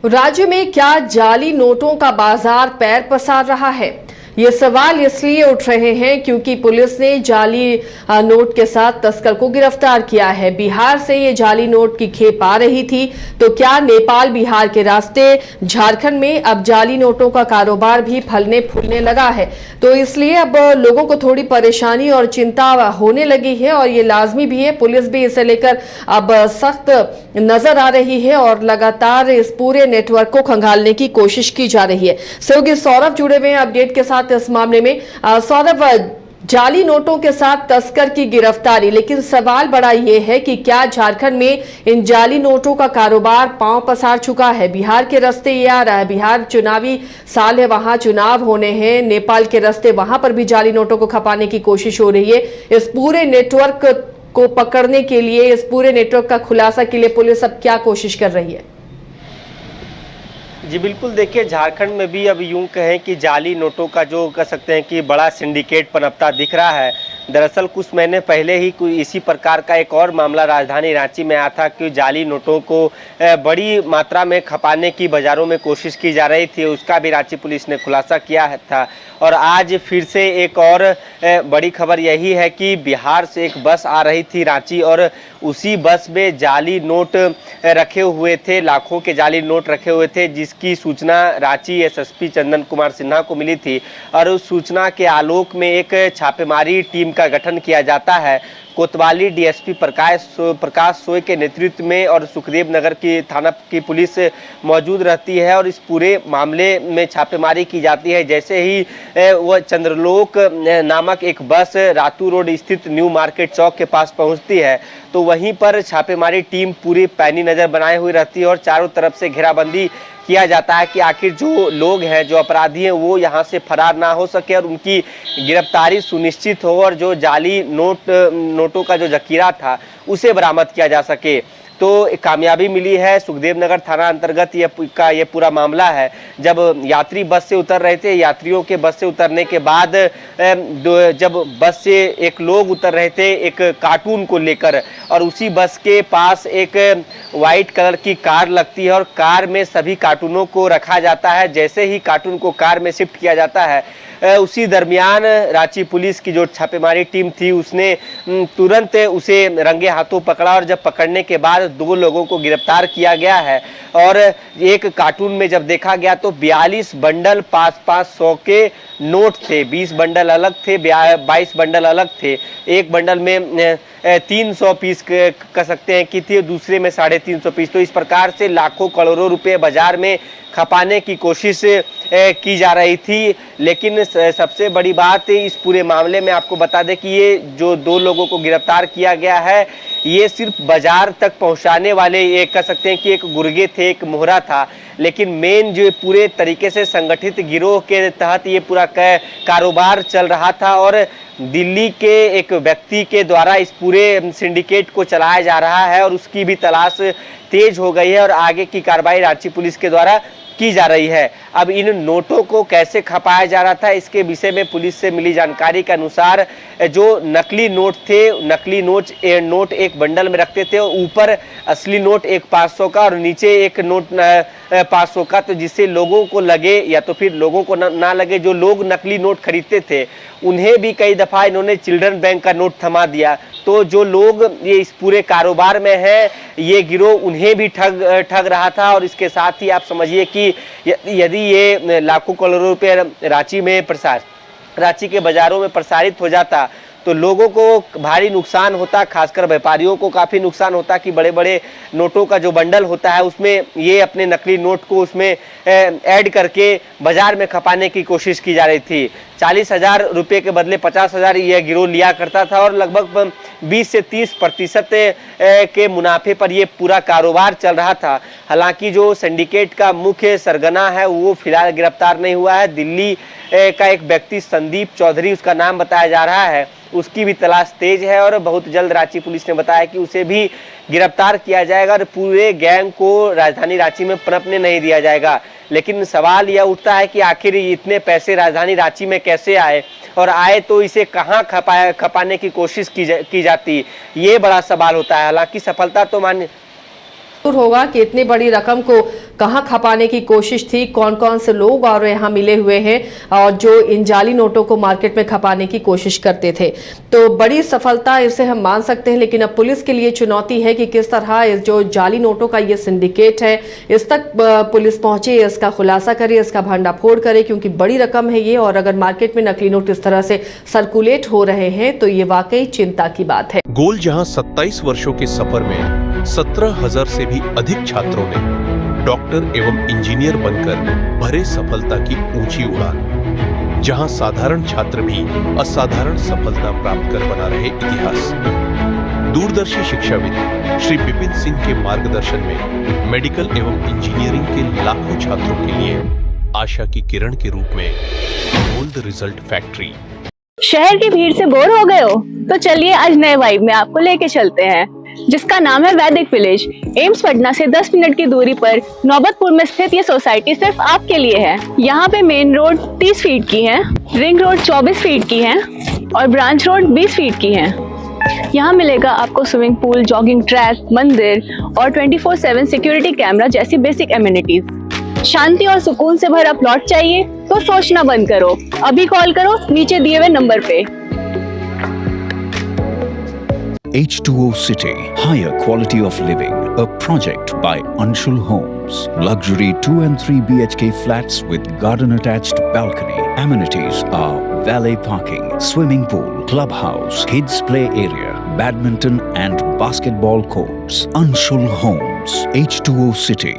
राज्य में क्या जाली नोटों का बाजार पैर पसार रहा है? ये सवाल इसलिए उठ रहे हैं क्योंकि पुलिस ने जाली नोट के साथ तस्कर को गिरफ्तार किया है। बिहार से ये जाली नोट की खेप आ रही थी, तो क्या नेपाल बिहार के रास्ते झारखंड में अब जाली नोटों का कारोबार भी फलने फूलने लगा है? तो इसलिए अब लोगों को थोड़ी परेशानी और चिंता होने लगी है और ये लाजमी भी है। पुलिस भी इसे लेकर अब सख्त नजर आ रही है और लगातार इस पूरे नेटवर्क को खंगालने की कोशिश की जा रही है। सहयोगी सौरभ जुड़े हुए हैं अपडेट के साथ इस मामले में। सौरभ, जाली नोटों के साथ तस्कर की गिरफ्तारी, लेकिन सवाल बड़ा यह है कि क्या झारखंड में इन जाली नोटों का कारोबार पांव पसार चुका है? बिहार के रास्ते ये आ रहा है, बिहार चुनावी साल है, वहां चुनाव होने हैं। नेपाल के रास्ते वहां पर भी जाली नोटों को खपाने की कोशिश हो रही है। इस पूरे नेटवर्क को पकड़ने के लिए, इस पूरे नेटवर्क का खुलासा के लिए पुलिस अब क्या कोशिश कर रही है? जी बिल्कुल, देखिए झारखंड में भी अब यूं कहें कि जाली नोटों का जो कह सकते हैं कि बड़ा सिंडिकेट पनपता दिख रहा है। दरअसल कुछ महीने पहले ही कोई इसी प्रकार का एक और मामला राजधानी रांची में आया था कि जाली नोटों को बड़ी मात्रा में खपाने की बाज़ारों में कोशिश की जा रही थी। उसका भी रांची पुलिस ने खुलासा किया था। और आज फिर से एक और बड़ी खबर यही है कि बिहार से एक बस आ रही थी रांची और उसी बस में जाली नोट रखे हुए थे, लाखों के जाली नोट रखे हुए थे, जिसकी सूचना रांची एसएसपी चंदन कुमार सिन्हा को मिली थी। और उस सूचना के आलोक में एक छापेमारी टीम का गठन किया जाता है। कोतवाली डीएसपी प्रकाश सोय के नेतृत्व में और सुखदेव नगर की थाना की पुलिस मौजूद रहती है और इस पूरे मामले में छापेमारी की जाती है। जैसे ही वह चंद्रलोक नामक एक बस रातू रोड स्थित न्यू मार्केट चौक के पास पहुंचती है, तो वहीं पर छापेमारी टीम पूरी पैनी नज़र बनाए हुई रहती है और चारों तरफ से घेराबंदी किया जाता है कि आखिर जो लोग हैं, जो अपराधी हैं, वो यहाँ से फरार ना हो सके और उनकी गिरफ्तारी सुनिश्चित हो और जो जाली नोटों का जो जखीरा था उसे बरामद किया जा सके। तो कामयाबी मिली है। सुखदेव नगर थाना अंतर्गत ये पूरा मामला है। जब यात्री बस से उतर रहे थे, यात्रियों के बस से उतरने के बाद जब बस से एक लोग उतर रहे थे एक कार्टून को लेकर, और उसी बस के पास एक वाइट कलर की कार लगती है और कार में सभी कार्टूनों को रखा जाता है। जैसे ही कार्टून को कार में शिफ्ट किया जाता है, उसी दरमियान रांची पुलिस की जो छापेमारी टीम थी उसने तुरंत उसे रंगे हाथों पकड़ा और जब पकड़ने के बाद 2 लोगों को गिरफ्तार किया गया है। और एक कार्टून में जब देखा गया तो 42 बंडल 500 के नोट थे, 20 बंडल अलग थे, 22 बंडल अलग थे। एक बंडल में 300 पीस कह सकते हैं कि थी, दूसरे में 350 पीस। तो इस प्रकार से लाखों करोड़ों रुपए बाजार में खपाने की कोशिश की जा रही थी। लेकिन सबसे बड़ी बात इस पूरे मामले में आपको बता दें कि ये जो 2 लोगों को गिरफ्तार किया गया है, ये सिर्फ बाजार तक पहुंचाने वाले ये कह सकते हैं कि एक गुर्गे थे, एक मोहरा था। लेकिन मेन जो पूरे तरीके से संगठित गिरोह के तहत ये पूरा कारोबार चल रहा था और दिल्ली के एक व्यक्ति के द्वारा इस पूरे सिंडिकेट को चलाया जा रहा है और उसकी भी तलाश तेज हो गई है और आगे की कार्रवाई रांची पुलिस के द्वारा की जा रही है। अब इन नोटों को कैसे खपाया जा रहा था, इसके विषय में पुलिस से मिली जानकारी के अनुसार जो नकली नोट थे, नकली नोट एक बंडल में रखते थे और ऊपर असली नोट एक 500 का और नीचे एक नोट 500 का, तो जिससे लोगों को लगे या तो फिर लोगों को ना लगे, जो लोग नकली नोट खरीदते थे उन्हें भी कई दफ़ा इन्होंने चिल्ड्रन बैंक का नोट थमा दिया। तो जो लोग ये इस पूरे कारोबार में हैं, ये गिरोह उन्हें भी ठग रहा था। और इसके साथ ही आप समझिए कि यदि ये लाखों करोड़ों रुपए रांची के बाजारों में प्रसारित हो जाता तो लोगों को भारी नुकसान होता, खासकर व्यापारियों को काफ़ी नुकसान होता कि बड़े बड़े नोटों का जो बंडल होता है उसमें ये अपने नकली नोट को उसमें ऐड करके बाजार में खपाने की कोशिश की जा रही थी। 40,000 रुपये के बदले 50,000 यह गिरोह लिया करता था और लगभग 20 से 30% के मुनाफे पर यह पूरा कारोबार चल रहा था। हालांकि जो सिंडिकेट का मुख्य सरगना है वो फिलहाल गिरफ्तार नहीं हुआ है। दिल्ली का एक व्यक्ति संदीप चौधरी उसका नाम बताया जा रहा है, उसकी भी तलाश तेज है और बहुत जल्द रांची पुलिस ने बताया कि उसे भी गिरफ्तार किया जाएगा और पूरे गैंग को राजधानी रांची में पनपने नहीं दिया जाएगा। लेकिन सवाल यह उठता है कि आखिर इतने पैसे राजधानी रांची में कैसे आए और आए तो इसे कहां खपाने की कोशिश की जाती, ये बड़ा सवाल होता है। हालांकि सफलता तो होगा कि इतनी बड़ी रकम को कहां खपाने की कोशिश थी, कौन कौन से लोग और यहां मिले हुए हैं और जो इन जाली नोटों को मार्केट में खपाने की कोशिश करते थे। तो बड़ी सफलता इसे हम मान सकते हैं, लेकिन अब पुलिस के लिए चुनौती है कि किस तरह इस जो जाली नोटों का ये सिंडिकेट है इस तक पुलिस पहुंचे, इसका खुलासा करे, इसका भंडाफोड़ करे, क्योंकि बड़ी रकम है ये। और अगर मार्केट में नकली नोट इस तरह से सर्कुलेट हो रहे हैं तो ये वाकई चिंता की बात है। गोल जहां 27 वर्षों के सफर में 17,000 से भी अधिक छात्रों ने डॉक्टर एवं इंजीनियर बनकर भरे सफलता की ऊंची उड़ान, जहां साधारण छात्र भी असाधारण सफलता प्राप्त कर बना रहे इतिहास। दूरदर्शी शिक्षाविद श्री विपिन सिंह के मार्गदर्शन में मेडिकल एवं इंजीनियरिंग के लाखों छात्रों के लिए आशा की किरण के रूप में गोल्ड रिजल्ट फैक्ट्री। शहर की भीड़ से बोर हो गए हो? तो चलिए आज नए वाइब में आपको लेके चलते हैं, जिसका नाम है वैदिक विलेज। एम्स पटना से 10 मिनट की दूरी पर नौबतपुर में स्थित ये सोसाइटी सिर्फ आपके लिए है। यहाँ पे मेन रोड 30 फीट की है, रिंग रोड 24 फीट की है और ब्रांच रोड 20 फीट की है। यहाँ मिलेगा आपको स्विमिंग पूल, जॉगिंग ट्रैक, मंदिर और 24/7 सिक्योरिटी कैमरा जैसी बेसिक एमिनिटीज। शांति और सुकून से भरा प्लॉट चाहिए तो सोचना बंद करो, अभी कॉल करो नीचे दिए हुए नंबर पे। H2O City, higher quality of living, a project by Anshul Homes. Luxury 2 and 3 BHK flats with garden attached balcony. Amenities are valet parking, swimming pool, clubhouse, kids play area, badminton and basketball courts. Anshul Homes, H2O City.